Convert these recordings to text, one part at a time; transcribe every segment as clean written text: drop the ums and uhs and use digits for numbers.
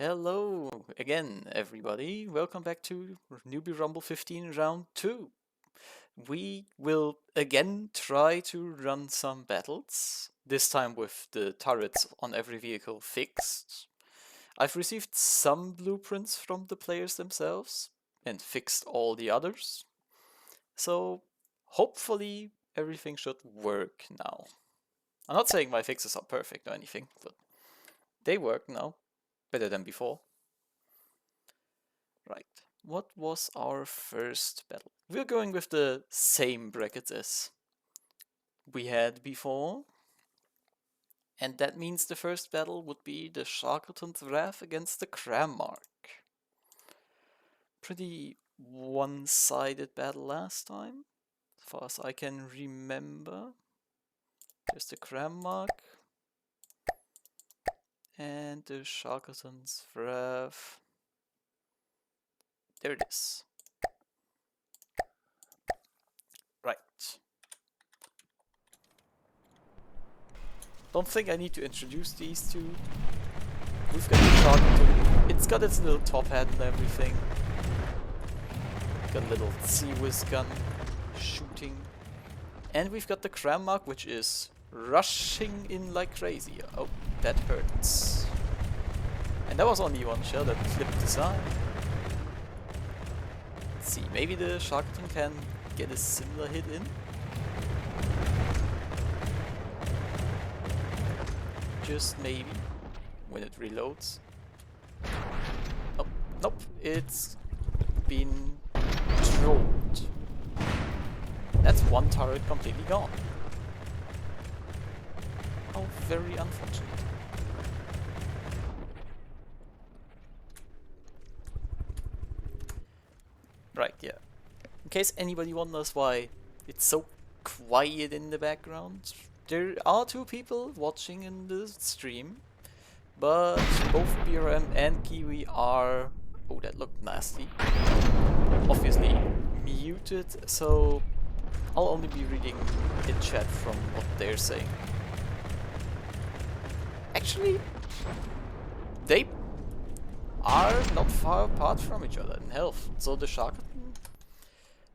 Hello again, everybody. Welcome back to Newbie Rumble 15 Round 2. We will again try to run some battles, this time with the turrets on every vehicle fixed. I've received some blueprints from the players themselves and fixed all the others. So hopefully everything should work now. I'm not saying my fixes are perfect or anything, but they work now. Better than before. Right, what was our first battle? We're going with the same brackets as we had before. And that means the first battle would be the Sharkelton's Wrath against the Kram. Pretty one-sided battle last time, as far as I can remember. There's the Kram and the Sharkelton's Wrath. There it is. Right. Don't think I need to introduce these two. We've got the Sharkelton. It's got its little top hat and everything. Got a little sea-whiz gun shooting. And we've got the Kram, which is rushing in like crazy. Oh, that hurts. And that was only one shell that flipped aside. Let's see, maybe the Sharkelton can get a similar hit in. Just maybe, when it reloads. Oh, nope, it's been trolled. That's one turret completely gone. How very unfortunate. Right, yeah. In case anybody wonders why it's so quiet in the background, there are two people watching in the stream, but both BRM and Kiwi are... Oh, that looked nasty. Obviously muted, so I'll only be reading in chat from what they're saying. Actually, they are not far apart from each other in health, so the Sharkelton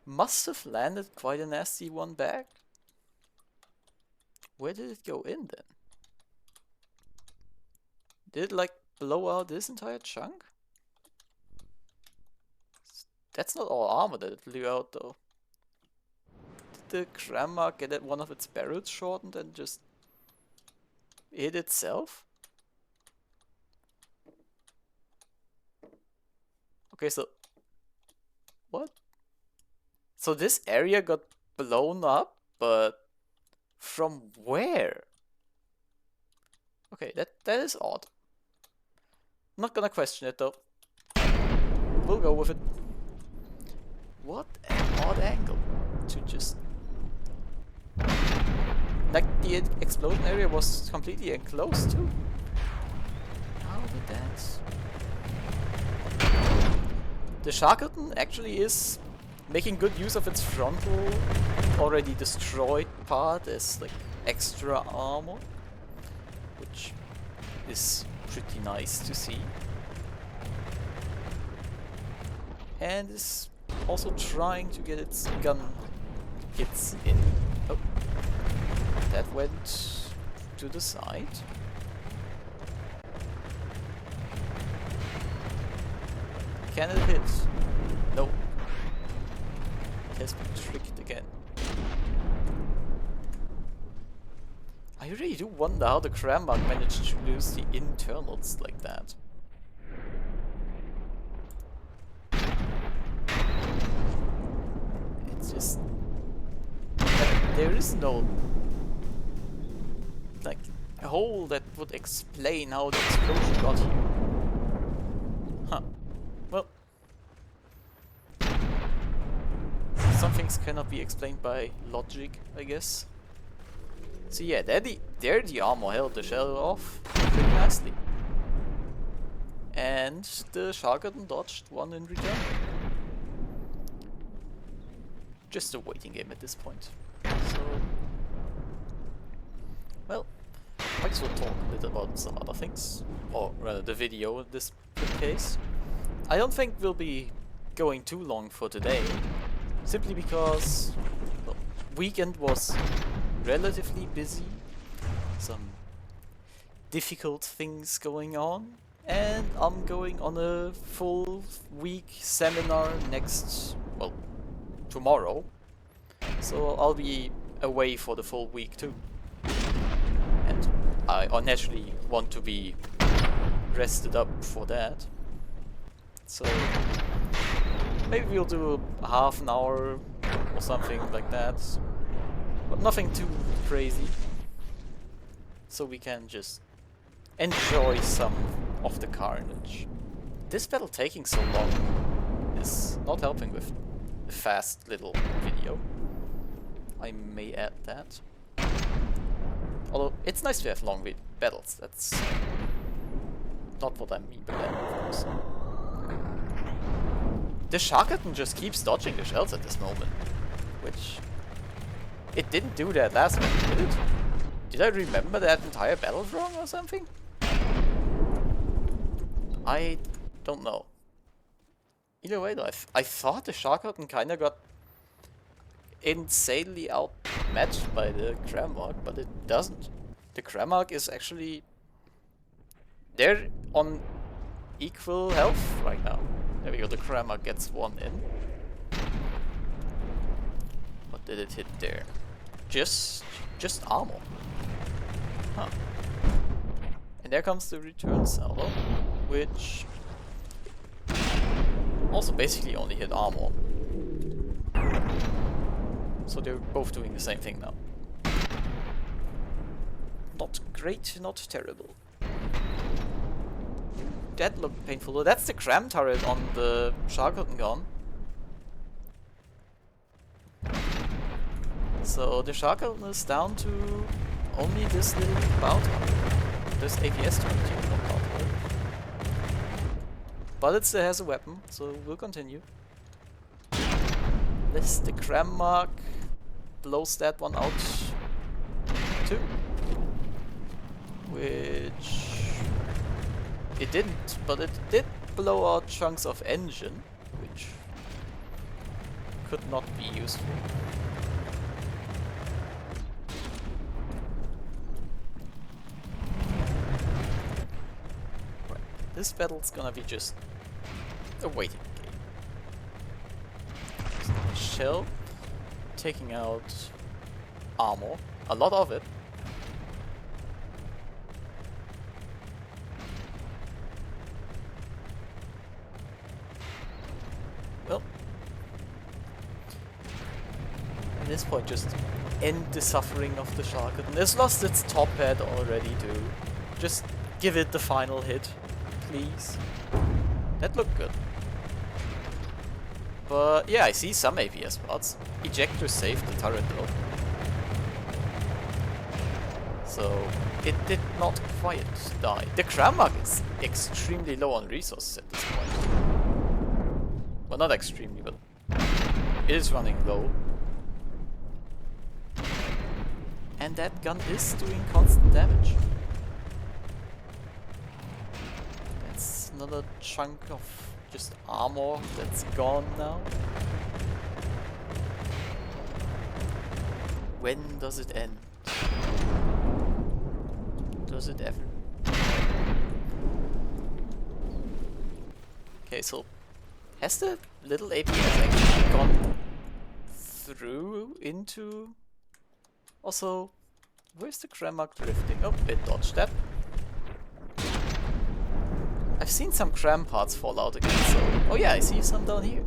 must have landed quite a nasty one back. Where did it go in then? Did it like blow out this entire chunk? That's not all armor that it blew out though. Did the Kram get one of its barrels shortened and just hit itself? Okay, so what? So this area got blown up, but from where? Okay, that is odd. I'm not gonna question it though. We'll go with it. What an odd angle to just... Like the explosion area was completely enclosed too. How did that... The Sharkelton actually is making good use of its frontal, already destroyed part as like extra armor, which is pretty nice to see. And is also trying to get its gun hits in. Oh, that went to the side. Can it hit? No. It has been tricked again. I really do wonder how the Kram managed to lose the internals like that. It's just... there is no... like, hole that would explain how the explosion got here. Huh. Well... some things cannot be explained by logic, I guess. So yeah, there the armor held the shell off pretty nicely. And the Sharkelton dodged one in return. Just a waiting game at this point. So... well, might as well talk a bit about some other things, or rather the video in this case. I don't think we'll be going too long for today, simply because well, weekend was relatively busy, some difficult things going on, and I'm going on a full week seminar tomorrow, so I'll be away for the full week too. And I naturally want to be rested up for that. So maybe we'll do a half an hour or something like that. But nothing too crazy. So we can just enjoy some of the carnage. This battle taking so long is not helping with a fast little video. I may add that. Although, it's nice to have long battles, that's not what I mean by that, of course. The Sharkelton just keeps dodging the shells at this moment, which... It didn't do that last one, did it? Did I remember that entire battle wrong or something? I don't know. Either way though, I thought the Sharkelton kinda got insanely outmatched by the Kram, but it doesn't. The Kram is actually... They're on equal health right now. There we go, the Kram gets one in. What did it hit there? Just armor. Huh. And there comes the return salvo, which also basically only hit armor. So they're both doing the same thing now. Not great, not terrible. That looked painful though. That's the Kram turret on the Sharkelton gun. So the Sharkelton is down to only this little bow turret. This APS turret here, not bow turret. But it still has a weapon, so we'll continue. Unless the Kram blows that one out too. Which... It didn't, but it did blow out chunks of engine, which could not be useful. Right. This battle's gonna be just a waiting game. Shell taking out armor, a lot of it. Well, at this point just end the suffering of the Sharkelton. It's lost its top head already too. Just give it the final hit, please. That looked good. But yeah, I see some APS spots. Ejector saved the turret though. So it did not quite die. The Kram is extremely low on resources at this point. Well, not extremely, but it is running low. And that gun is doing constant damage. That's another chunk of just armor that's gone now. When does it end? Does it ever? Okay, so has the little APS actually gone through into... Also, where's the Kram drifting? Oh, it dodged that. I've seen some Kram parts fall out again, so... Oh yeah, I see some down here.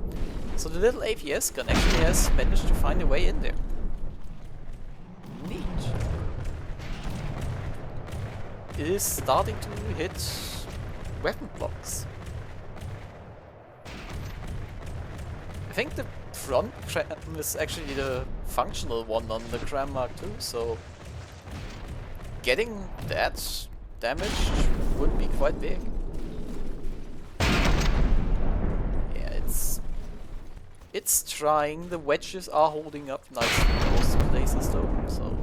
So the little APS gun actually has managed to find a way in there. Neat. It is starting to hit weapon blocks. I think the front Kram is actually the functional one on the Kram Mark II, so getting that damaged would be quite big. Yeah, it's trying. The wedges are holding up nicely in most places though, so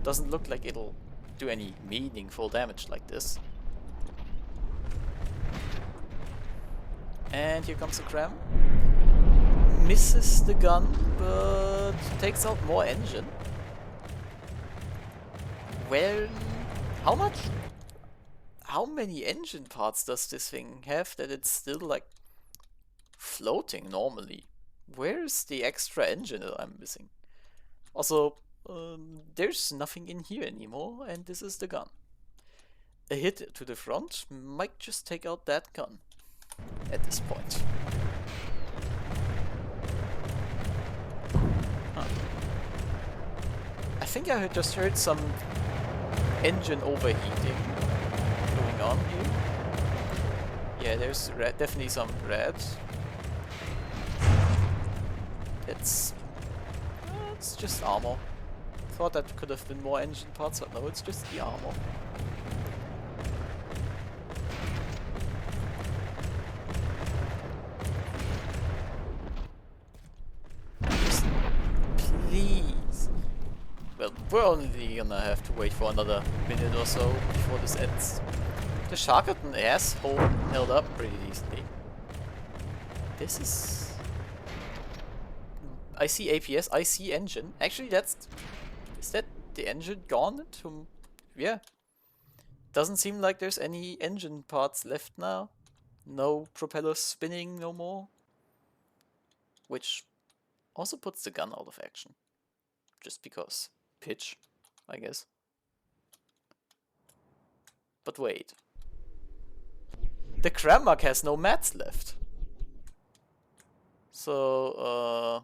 doesn't look like it'll do any meaningful damage like this. And here comes the Kram. Misses the gun, but takes out more engine. Well, how many engine parts does this thing have that it's still like floating normally? Where's the extra engine that I'm missing? Also, there's nothing in here anymore, and this is the gun. A hit to the front might just take out that gun at this point. Huh. I think I just heard some engine overheating going on here. Yeah, there's definitely some red. It's just armor. Thought that could have been more engine parts, but no, it's just the armor. Just please. Well, we're only gonna have to wait for another minute or so before this ends. The Sharkelton has held up pretty decently. This is... I see APS, I see engine. Actually, is that the engine gone? Yeah. Doesn't seem like there's any engine parts left now. No propellers spinning no more. Which also puts the gun out of action. Just because. Pitch, I guess. But wait. The Kram has no mats left. So,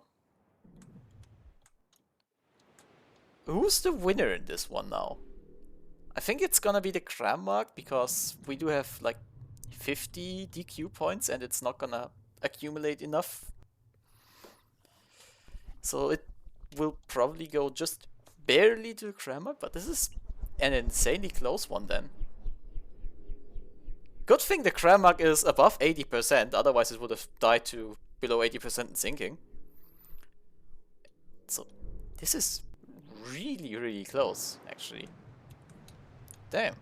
who's the winner in this one now? I think it's gonna be the Kram because we do have like 50 DQ points and it's not gonna accumulate enough. So it will probably go just barely to the Kram, but this is an insanely close one then. Good thing the Kram is above 80%, otherwise it would have died to below 80% in sinking. So this is really, really close, actually. Damn.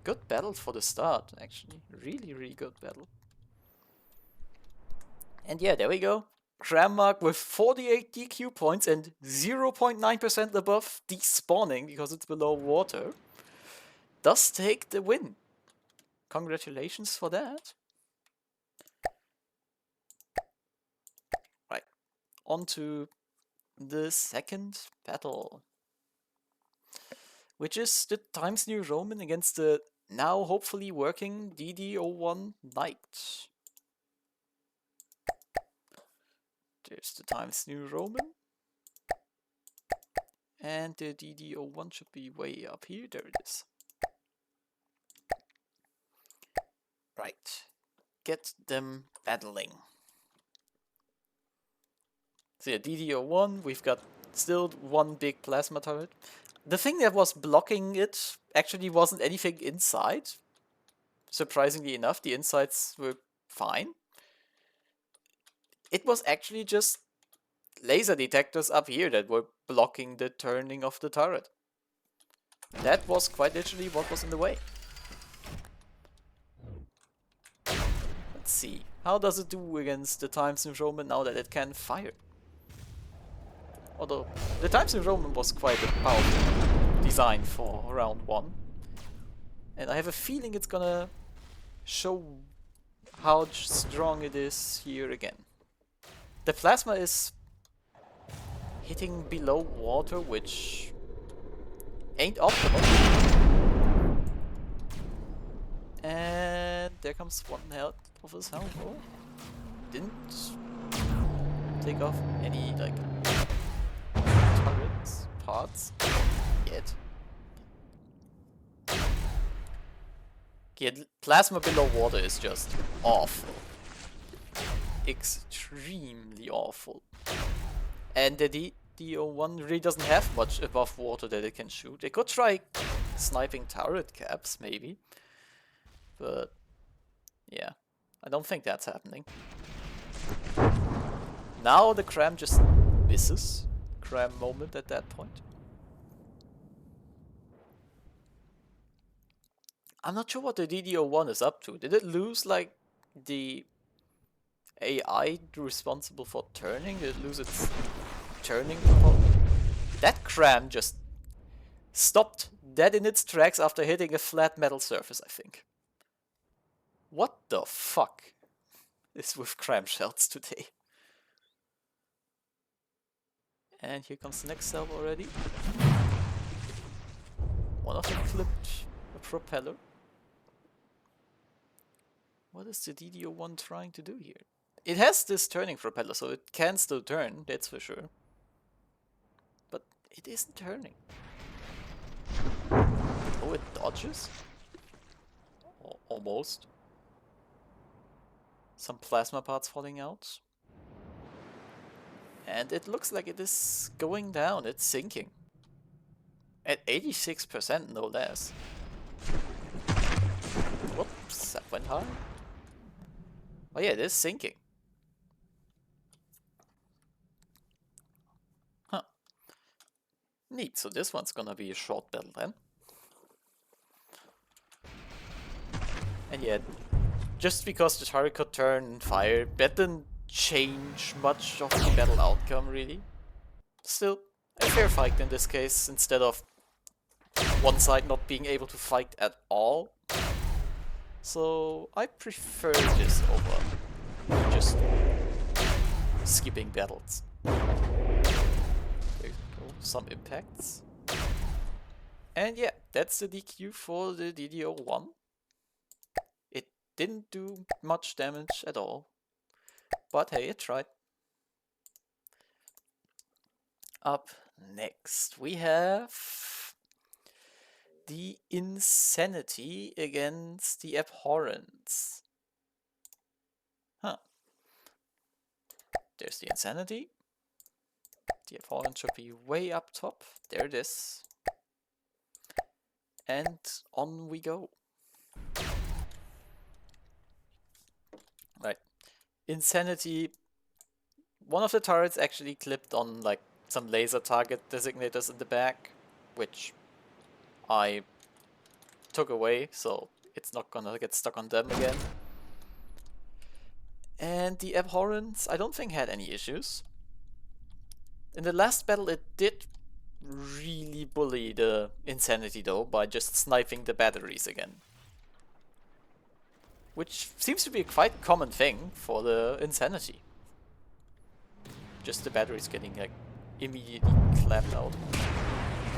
Good battle for the start, actually. Really, really good battle. And yeah, there we go. Kram with 48 DQ points and 0.9% above despawning because it's below water does take the win. Congratulations for that. Right, on to the second battle, which is the Times New Roman against the now hopefully working DD01 Knight. There's the Times New Roman. And the DD01 should be way up here. There it is. Right. Get them battling. So yeah, DD01, we've got still one big plasma turret. The thing that was blocking it actually wasn't anything inside. Surprisingly enough, the insides were fine. It was actually just laser detectors up here that were blocking the turning of the turret. That was quite literally what was in the way. Let's see. How does it do against the Times New Roman now that it can fire? Although, the Times New Roman was quite a powerful design for round 1. And I have a feeling it's gonna show how strong it is here again. The plasma is hitting below water, which ain't optimal. And there comes one health of his helmet. Oh, didn't take off any like turrets parts yet. Okay, plasma below water is just awful. Extremely awful. And the DD01 really doesn't have much above water that it can shoot. They could try sniping turret caps, maybe. But yeah, I don't think that's happening. Now the Kram just misses. Kram moment at that point. I'm not sure what the DDO1 is up to. Did it lose, like, the AI responsible for turning? Did it lose its turning? That Kram just stopped dead in its tracks after hitting a flat metal surface, I think. What the fuck is with Kram shells today? And here comes the next salve already. One of them flipped a propeller. What is the DDO1 trying to do here? It has this turning propeller, so it can still turn, that's for sure. But it isn't turning. Oh, it dodges? Almost. Some plasma parts falling out. And it looks like it is going down, it's sinking. At 86%, no less. Whoops, that went high. Oh yeah, it is sinking. Huh. Neat, so this one's gonna be a short battle then. And yet, just because the turret could turn and fire, that didn't change much of the battle outcome, really. Still, a fair fight in this case, instead of one side not being able to fight at all. So, I prefer this over just skipping battles. There you go, some impacts. And yeah, that's the DQ for the DDO1. It didn't do much damage at all. But hey, it tried. Up next, we have the Insanity against the Abhorrence. Huh. There's the Insanity. The Abhorrence should be way up top. There it is. And on we go. Right. Insanity. One of the turrets actually clipped on like some laser target designators in the back, which I took away, so it's not gonna get stuck on them again. And the Abhorrence, I don't think had any issues. In the last battle it did really bully the Insanity though, by just sniping the batteries again. Which seems to be a quite common thing for the Insanity. Just the batteries getting like immediately clapped out.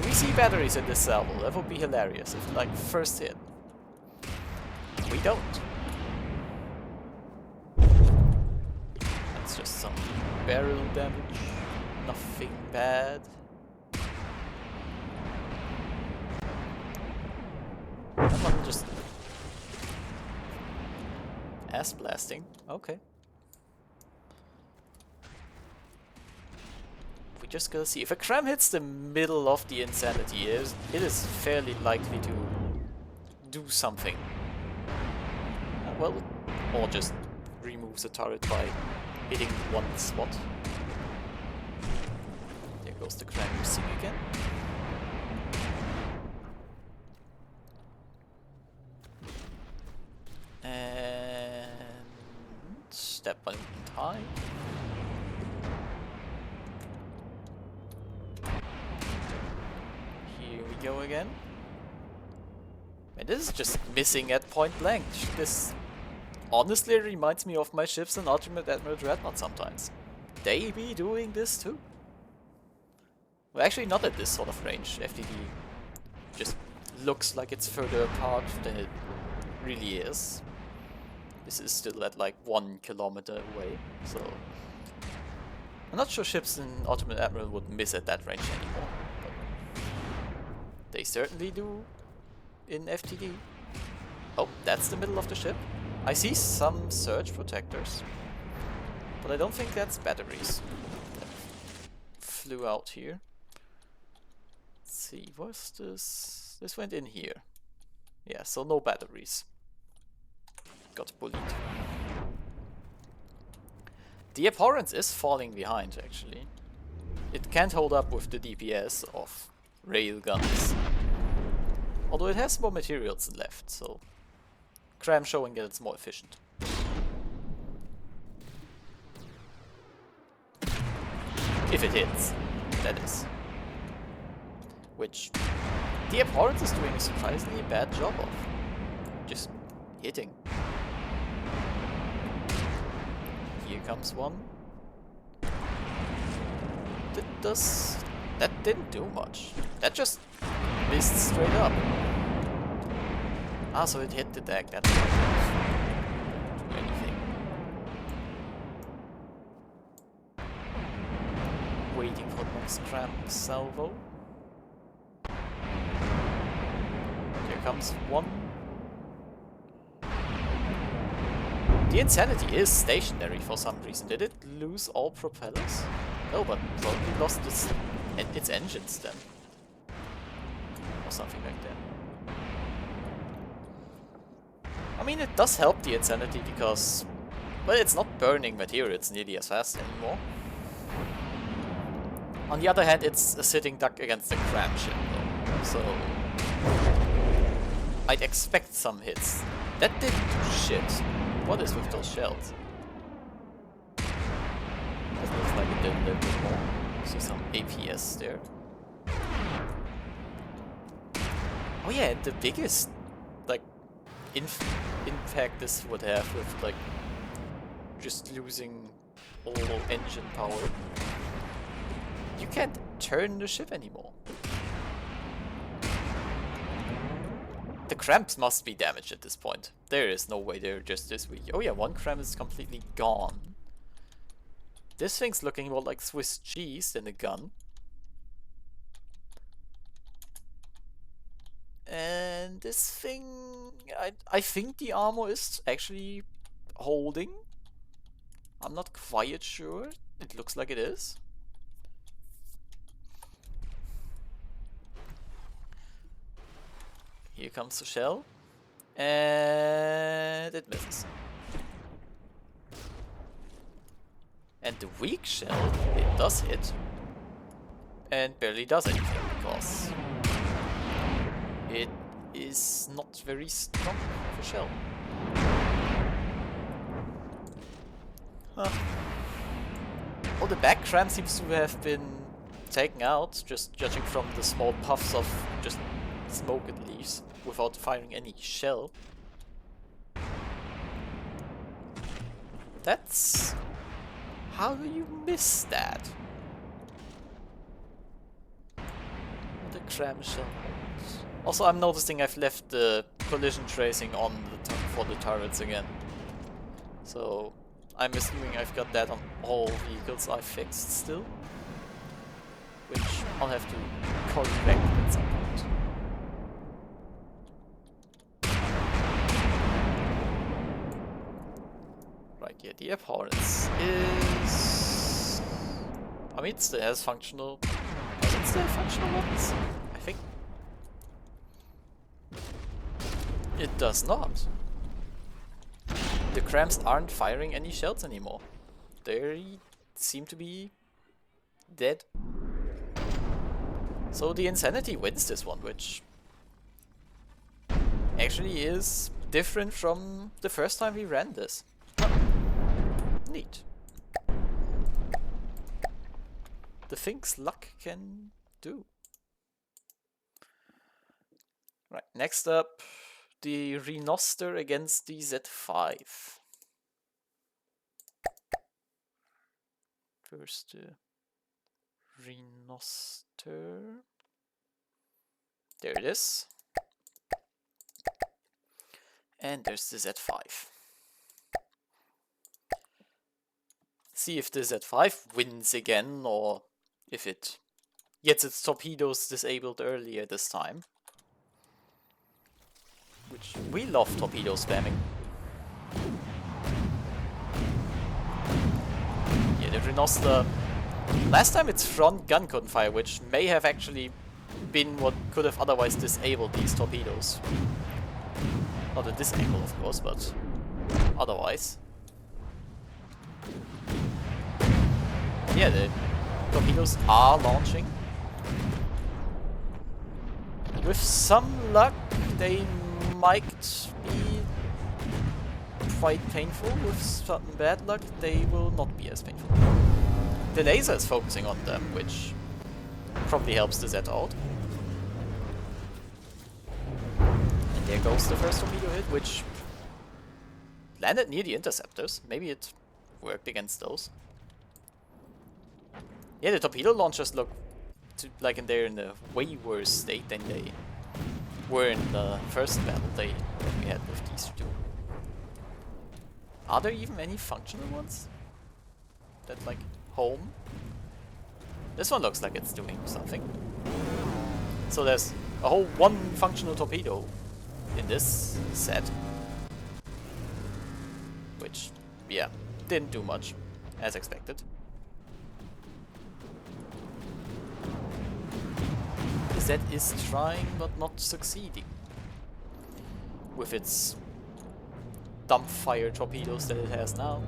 Do we see batteries in this salvo? That would be hilarious if like first hit. We don't. That's just some barrel damage. Nothing bad. That one just ass blasting. Okay. We just gotta see. If a Kram hits the middle of the Insanity, it is fairly likely to do something. Well, or just removes the turret by hitting one spot. There goes the Kram missing again. And step one in time. Here we go again. And this is just missing at point blank. This honestly reminds me of my ships in Ultimate Admiral Dreadnought sometimes. They be doing this too. Well, actually not at this sort of range. FTD just looks like it's further apart than it really is. This is still at like 1 kilometer away, so I'm not sure ships in Ultimate Admiral would miss at that range anymore, but they certainly do in FTD. Oh, that's the middle of the ship. I see some surge protectors, but I don't think that's batteries that flew out here. Let's see, what's this? This went in here. Yeah, so no batteries. Got bullied. The Abhorrence is falling behind, actually. It can't hold up with the DPS of railguns. Although it has more materials left, so Kram showing that it's more efficient. If it hits, that is. Which the Abhorrence is doing a surprisingly bad job of. Just hitting. Here comes one. That didn't do much. That just missed straight up. Ah, so it hit the deck. That didn't do anything. Waiting for the next Kram salvo. Here comes one. The Insanity is stationary for some reason. Did it lose all propellers? No, but probably lost its engines then. Or something like that. I mean, it does help the Insanity because, well, it's not burning materials nearly as fast anymore. On the other hand, it's a sitting duck against the Kram ship though, so I'd expect some hits. That didn't do shit. What is with those shells? That looks like it did a little bit more. See some APS there. Oh yeah, and the biggest, like, impact this would have with, like, just losing all engine power. You can't turn the ship anymore. The Krams must be damaged at this point. There is no way they're just this weak. Oh yeah, one Kram is completely gone. This thing's looking more like Swiss cheese than a gun. And this thing... I think the armor is actually holding. I'm not quite sure. It looks like it is. Here comes the shell. And it misses. And the weak shell, it does hit. And barely does anything because it is not very strong of a shell. Huh. Oh, the back Kram seems to have been taken out, just judging from the small puffs of just smoke it leaves, without firing any shell. That's... How do you miss that? The Kram shell. Also, I'm noticing I've left the collision tracing on for the turrets again. So, I'm assuming I've got that on all vehicles I fixed still. Which I'll have to correct at some point. Right, yeah, the Abhorrence is... I mean, it still has functional... Does it still have functional weapons? I think... It does not. The Krams aren't firing any shells anymore. They seem to be dead. So the Insanity wins this one, which actually is different from the first time we ran this. Neat. The things luck can do. Right, next up, the Renoster against the Z5. First, the Renoster. There it is. And there's the Z5. See if the Z5 wins again, or if it gets its torpedoes disabled earlier this time. Which we love torpedo spamming. Yeah, the Renoster. Last time its front gun couldn't fire, which may have actually been what could have otherwise disabled these torpedoes. Not at this angle, of course, but otherwise. Yeah, the torpedoes are launching. With some luck, they might be quite painful. With some bad luck, they will not be as painful. The laser is focusing on them, which probably helps the Z out. And there goes the first torpedo hit, which landed near the interceptors. Maybe it worked against those. Yeah, the torpedo launchers look like they're in a way worse state than they were in the first battle we had with these two. Are there even any functional ones? That like home? This one looks like it's doing something. So there's a whole one functional torpedo in this set. Which, yeah, didn't do much, as expected. Z is trying but not succeeding with its dumbfire torpedoes that it has now.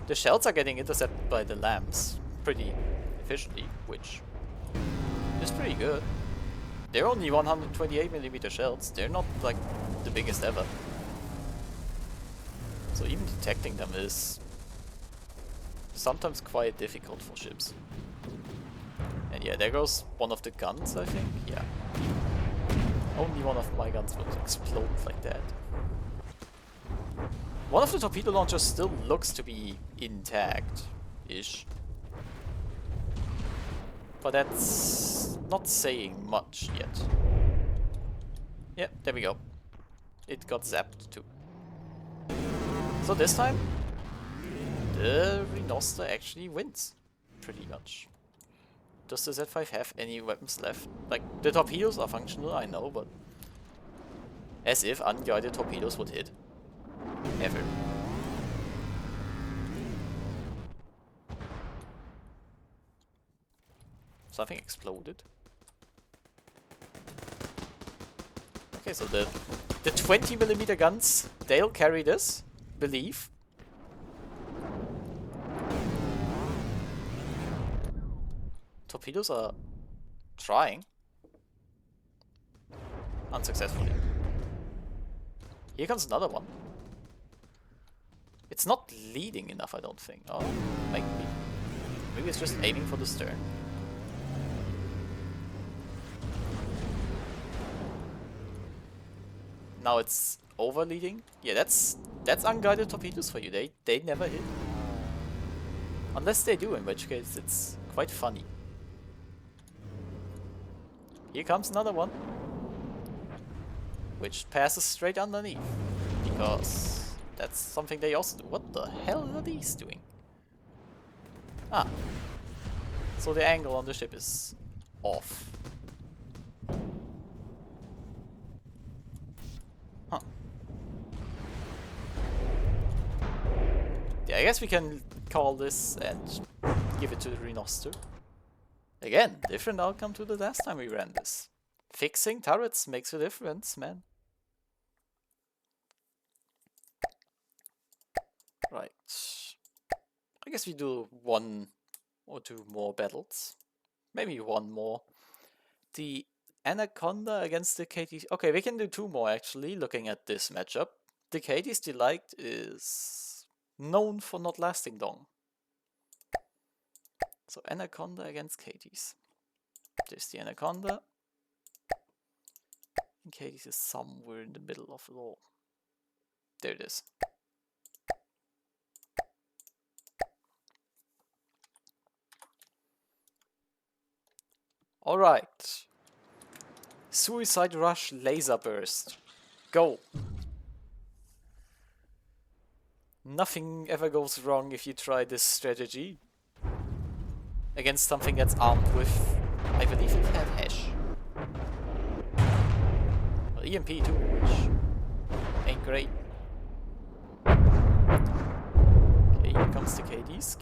The shells are getting intercepted by the lamps pretty efficiently, which is pretty good. They're only 128mm shells, they're not like the biggest ever. So even detecting them is sometimes quite difficult for ships. And yeah, there goes one of the guns, I think. Yeah. Only one of my guns would explode like that. One of the torpedo launchers still looks to be intact-ish. But that's not saying much yet. Yeah, there we go. It got zapped too. So this time, the Renoster actually wins. Pretty much. Does the Z5 have any weapons left? Like, the torpedoes are functional, I know, but as if unguided torpedoes would hit. Ever. Something exploded. Okay, so the 20mm guns, they'll carry this, believe. Torpedoes are trying. Unsuccessfully. Here comes another one. It's not leading enough, I don't think. Oh, maybe it's just aiming for the stern. Now it's over leading. Yeah, that's unguided torpedoes for you. They never hit. Unless they do, in which case it's quite funny. Here comes another one, which passes straight underneath, because that's something they also do. What the hell are these doing? Ah, so the angle on the ship is off. Huh. Yeah, I guess we can call this and give it to the Renoster. Again, different outcome to the last time we ran this. Fixing turrets makes a difference, man. Right. I guess we do one or two more battles. Maybe one more. The Anaconda against the Katys. Okay, we can do two more actually, looking at this matchup. The Katys Delight is known for not lasting long. So Anaconda against Katys. There's the Anaconda. And Katys is somewhere in the middle of it all. There it is. Alright. Suicide Rush Laser Burst. Go. Nothing ever goes wrong if you try this strategy. Against something that's armed with, I believe it had hash. Well, EMP too, which ain't great. Okay, here comes the Katys.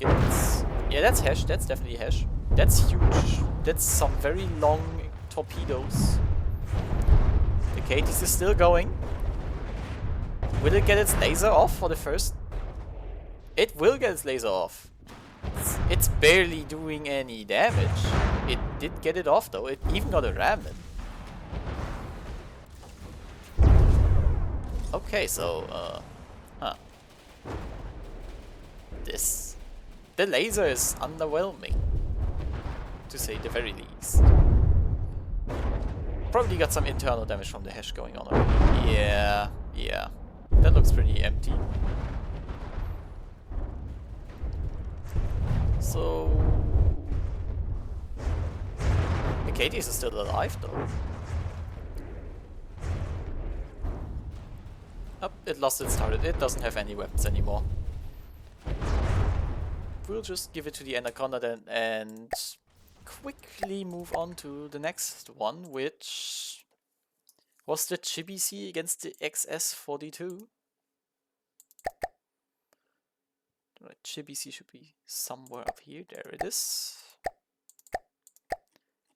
Yeah, that's hash, that's definitely hash. That's huge. That's some very long torpedoes. The Katys is still going. Will it get its laser off for the first? It will get its laser off. It's barely doing any damage. It did get it off though. It even got a ram in. Okay, so, huh. The laser is underwhelming, to say the very least. Probably got some internal damage from the hash going on already. Yeah. That looks pretty empty. So... Katys is still alive though. Oh, it lost its turret. It doesn't have any weapons anymore. We'll just give it to the Anaconda then and quickly move on to the next one, which was the ChiBC against the XS42. Right, ChiBC should be somewhere up here. There it is.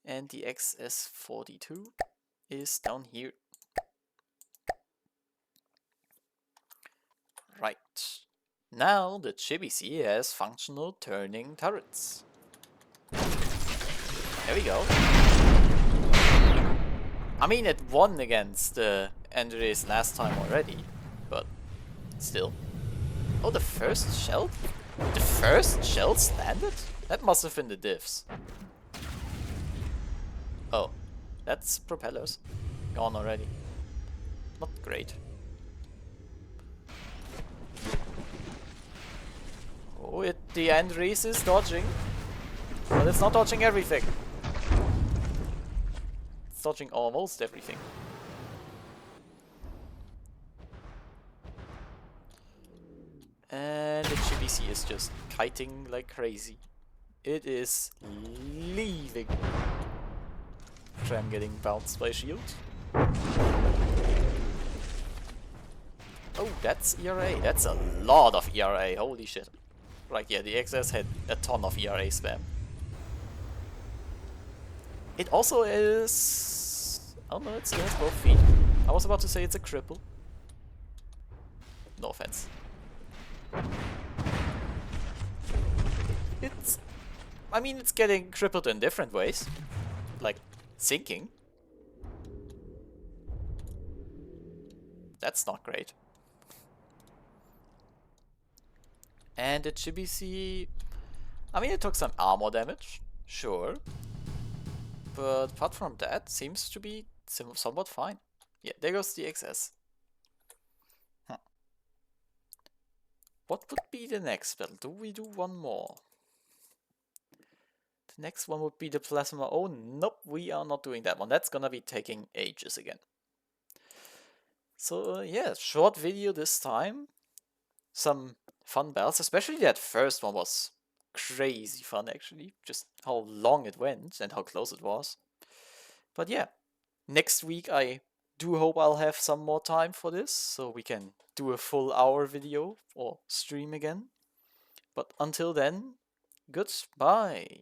And the XS42 is down here. Right. Now the ChiBC has functional turning turrets. There we go. I mean, it won against the Andres last time already, but still. Oh, the first shell? The first shells landed? That must have been the diffs. Oh, that's propellers. Gone already. Not great. Oh, the Andres is dodging. But it's not dodging everything. It's dodging almost everything. And the ChiBC is just kiting like crazy. It is leaving. Kram getting bounced by shield. Oh, that's ERA. That's a lot of ERA. Holy shit. Right, yeah, the XS had a ton of ERA spam. It also is... Oh no, it still has both feet. I was about to say it's a cripple. No offense. It's... I mean, it's getting crippled in different ways. Like, sinking. That's not great. And the ChiBC... I mean, it took some armor damage, sure. But apart from that, seems to be somewhat fine. Yeah, there goes the XS. Huh. What would be the next battle? Do we do one more? The next one would be the Plasma. Oh, nope, we are not doing that one. That's gonna be taking ages again. So, yeah, short video this time. Some fun battles, especially that first one was crazy fun actually. Just how long it went and how close it was. But yeah, next week I do hope I'll have some more time for this, so we can do a full hour video or stream again. But until then, goodbye.